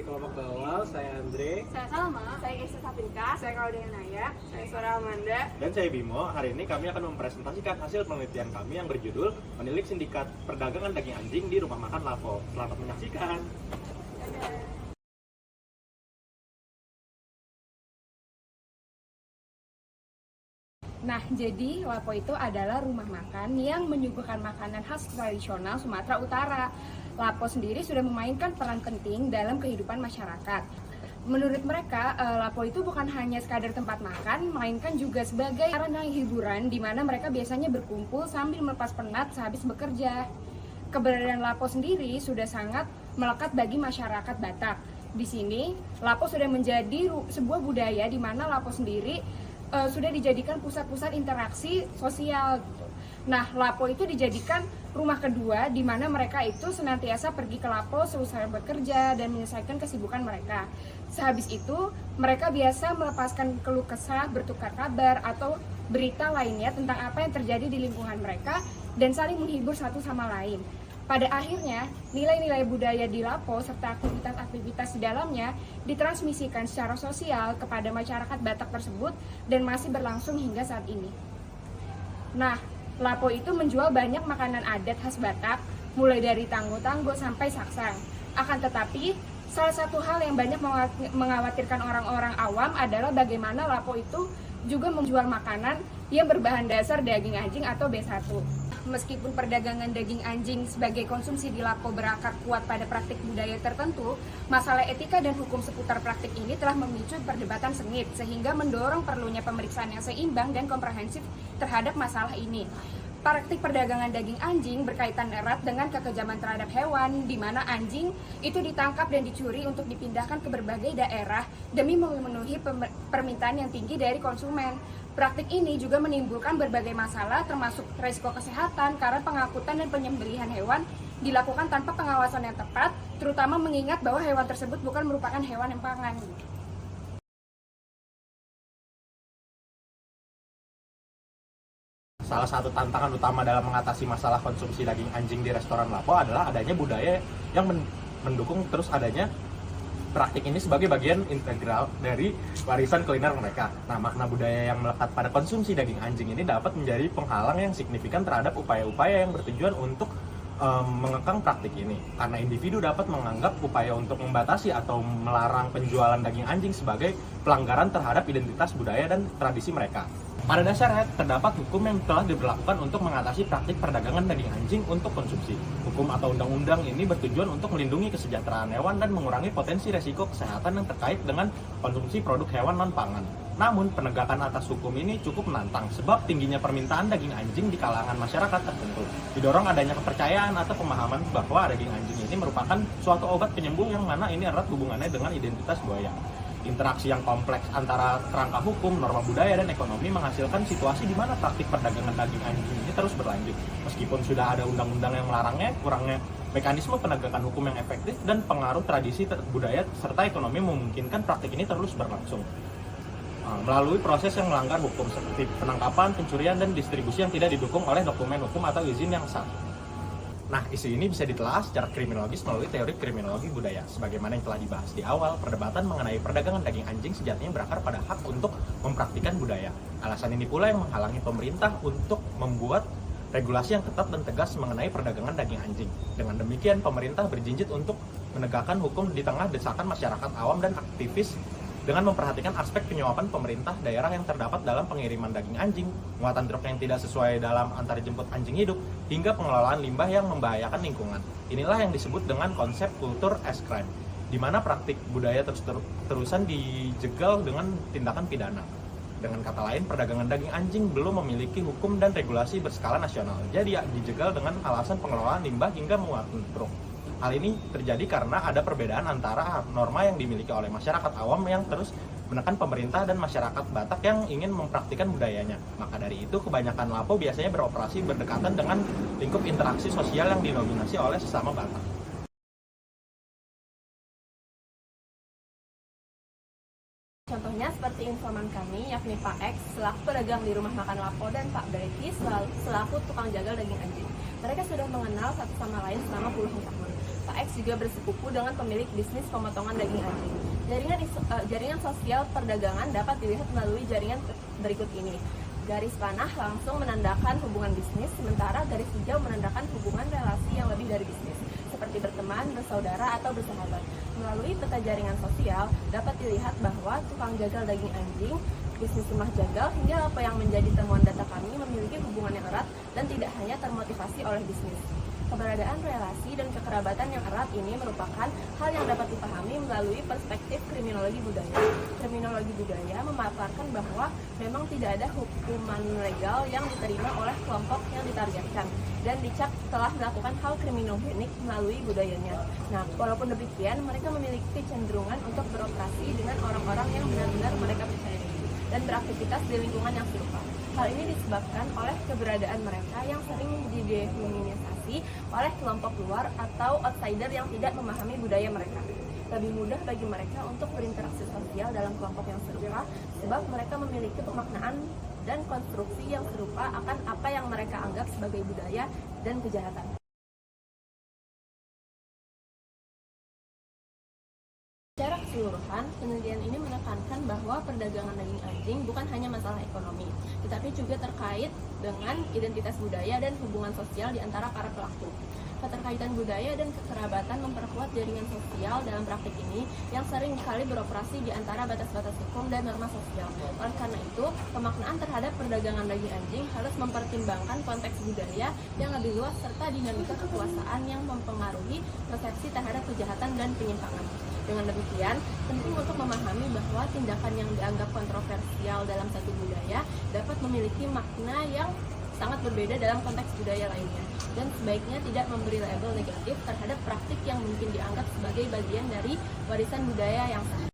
kelompok bawal, saya Andre. Saya Salma. Saya Esa Sapinka. Saya Claudia Naya. Saya Sora Amanda. Dan saya Bimo. Hari ini kami akan mempresentasikan hasil penelitian kami yang berjudul Menilik Sindikat Perdagangan Daging Anjing di Rumah Makan Lapo. Selamat menyaksikan. Nah, jadi Lapo itu adalah rumah makan yang menyuguhkan makanan khas tradisional Sumatera Utara. Lapo sendiri sudah memainkan peran penting dalam kehidupan masyarakat. Menurut mereka, Lapo itu bukan hanya sekadar tempat makan, melainkan juga sebagai sarana hiburan di mana mereka biasanya berkumpul sambil melepas penat sehabis bekerja. Keberadaan Lapo sendiri sudah sangat melekat bagi masyarakat Batak. Di sini, Lapo sudah menjadi sebuah budaya di mana Lapo sendiri sudah dijadikan pusat-pusat interaksi sosial gitu. Nah, Lapo itu dijadikan rumah kedua di mana mereka itu senantiasa pergi ke Lapo seusai bekerja dan menyelesaikan kesibukan mereka. Sehabis itu, mereka biasa melepaskan keluh kesah, bertukar kabar, atau berita lainnya tentang apa yang terjadi di lingkungan mereka dan saling menghibur satu sama lain. Pada akhirnya, nilai-nilai budaya di Lapo serta aktivitas-aktivitas di dalamnya ditransmisikan secara sosial kepada masyarakat Batak tersebut dan masih berlangsung hingga saat ini. Nah, Lapo itu menjual banyak makanan adat khas Batak, mulai dari tanggo-tanggo sampai saksang. Akan tetapi, salah satu hal yang banyak mengkhawatirkan orang-orang awam adalah bagaimana Lapo itu juga menjual makanan yang berbahan dasar daging anjing atau B1. Meskipun perdagangan daging anjing sebagai konsumsi di Lapo berakar kuat pada praktik budaya tertentu, masalah etika dan hukum seputar praktik ini telah memicu perdebatan sengit sehingga mendorong perlunya pemeriksaan yang seimbang dan komprehensif terhadap masalah ini. Praktik perdagangan daging anjing berkaitan erat dengan kekejaman terhadap hewan, di mana anjing itu ditangkap dan dicuri untuk dipindahkan ke berbagai daerah demi memenuhi permintaan yang tinggi dari konsumen. Praktik ini juga menimbulkan berbagai masalah termasuk risiko kesehatan karena pengangkutan dan penyembelihan hewan dilakukan tanpa pengawasan yang tepat, terutama mengingat bahwa hewan tersebut bukan merupakan hewan empangan. Salah satu tantangan utama dalam mengatasi masalah konsumsi daging anjing di restoran Lapo adalah adanya budaya yang mendukung terus adanya praktik ini sebagai bagian integral dari warisan kuliner mereka. Nah, makna budaya yang melekat pada konsumsi daging anjing ini dapat menjadi penghalang yang signifikan terhadap upaya-upaya yang bertujuan untuk mengekang praktik ini. Karena individu dapat menganggap upaya untuk membatasi atau melarang penjualan daging anjing sebagai pelanggaran terhadap identitas budaya dan tradisi mereka. Pada dasarnya, terdapat hukum yang telah diberlakukan untuk mengatasi praktik perdagangan daging anjing untuk konsumsi. Hukum atau undang-undang ini bertujuan untuk melindungi kesejahteraan hewan dan mengurangi potensi resiko kesehatan yang terkait dengan konsumsi produk hewan non-pangan. Namun, penegakan atas hukum ini cukup menantang sebab tingginya permintaan daging anjing di kalangan masyarakat tertentu. Didorong adanya kepercayaan atau pemahaman bahwa daging anjing ini merupakan suatu obat penyembuh yang mana ini erat hubungannya dengan identitas buaya. Interaksi yang kompleks antara kerangka hukum, norma budaya, dan ekonomi menghasilkan situasi di mana praktik perdagangan daging anjing ini terus berlanjut. Meskipun sudah ada undang-undang yang melarangnya, kurangnya mekanisme penegakan hukum yang efektif dan pengaruh tradisi budaya serta ekonomi memungkinkan praktik ini terus berlangsung. Melalui proses yang melanggar hukum seperti penangkapan, pencurian, dan distribusi yang tidak didukung oleh dokumen hukum atau izin yang sah. Nah, isu ini bisa ditelaah secara kriminologis melalui teori kriminologi budaya. Sebagaimana yang telah dibahas di awal, perdebatan mengenai perdagangan daging anjing sejatinya berakar pada hak untuk mempraktikkan budaya. Alasan ini pula yang menghalangi pemerintah untuk membuat regulasi yang ketat dan tegas mengenai perdagangan daging anjing. Dengan demikian, pemerintah berjinjit untuk menegakkan hukum di tengah desakan masyarakat awam dan aktivis dengan memperhatikan aspek penyuapan pemerintah daerah yang terdapat dalam pengiriman daging anjing, muatan truk yang tidak sesuai dalam antarjemput anjing hidup, hingga pengelolaan limbah yang membahayakan lingkungan. Inilah yang disebut dengan konsep kultur as crime, di mana praktik budaya terus-terusan dijegal dengan tindakan pidana. Dengan kata lain, perdagangan daging anjing belum memiliki hukum dan regulasi berskala nasional, jadi dijegal dengan alasan pengelolaan limbah hingga muatan truk. Hal ini terjadi karena ada perbedaan antara norma yang dimiliki oleh masyarakat awam yang terus menekan pemerintah dan masyarakat Batak yang ingin mempraktikkan budayanya. Maka dari itu, kebanyakan Lapo biasanya beroperasi berdekatan dengan lingkup interaksi sosial yang didominasi oleh sesama Batak. Contohnya seperti informan kami, yakni Pak X selaku pedagang di rumah makan Lapo dan Pak Breki selaku tukang jagal daging anjing. Mereka sudah mengenal satu sama lain selama puluhan tahun. Pak X juga bersepupu dengan pemilik bisnis pemotongan daging anjing. Jaringan sosial perdagangan dapat dilihat melalui jaringan berikut ini. Garis panah langsung menandakan hubungan bisnis, sementara garis hijau menandakan hubungan relasi yang lebih dari bisnis, seperti berteman, bersaudara, atau bersahabat. Melalui peta jaringan sosial, dapat dilihat bahwa tukang jagal daging anjing, bisnis rumah jagal, hingga apa yang menjadi temuan data kami memiliki hubungan yang erat dan tidak hanya termotivasi oleh bisnis. Keberadaan relasi dan kekerabatan yang erat ini merupakan hal yang dapat dipahami melalui perspektif kriminologi budaya. Kriminologi budaya memaparkan bahwa memang tidak ada hukuman legal yang diterima oleh kelompok yang ditargetkan dan dicap telah melakukan hal kriminogenik melalui budayanya. Nah, walaupun demikian, mereka memiliki kecenderungan untuk beroperasi dengan orang-orang yang benar-benar mereka percayai dan beraktivitas di lingkungan yang serupa. Hal ini disebabkan oleh keberadaan mereka yang sering didominasi oleh kelompok luar atau outsider yang tidak memahami budaya mereka. Lebih mudah bagi mereka untuk berinteraksi sosial dalam kelompok yang serupa, sebab mereka memiliki pemaknaan dan konstruksi yang serupa akan apa yang mereka anggap sebagai budaya dan kejahatan. Secara keseluruhan, penelitian ini menekankan bahwa perdagangan daging anjing bukan hanya masalah ekonomi, tetapi juga terkait dengan identitas budaya dan hubungan sosial di antara para pelaku. Keterkaitan budaya dan kekerabatan memperkuat jaringan sosial dalam praktik ini yang sering kali beroperasi di antara batas-batas hukum dan norma sosial. Oleh karena itu, pemaknaan terhadap perdagangan daging anjing harus mempertimbangkan konteks budaya yang lebih luas serta dinamika kekuasaan yang mempengaruhi persepsi terhadap kejahatan dan penyimpangan. Dengan demikian, penting untuk memahami bahwa tindakan yang dianggap kontroversial dalam satu budaya dapat memiliki makna yang sangat berbeda dalam konteks budaya lainnya, dan sebaiknya tidak memberi label negatif terhadap praktik yang mungkin dianggap sebagai bagian dari warisan budaya yang sah.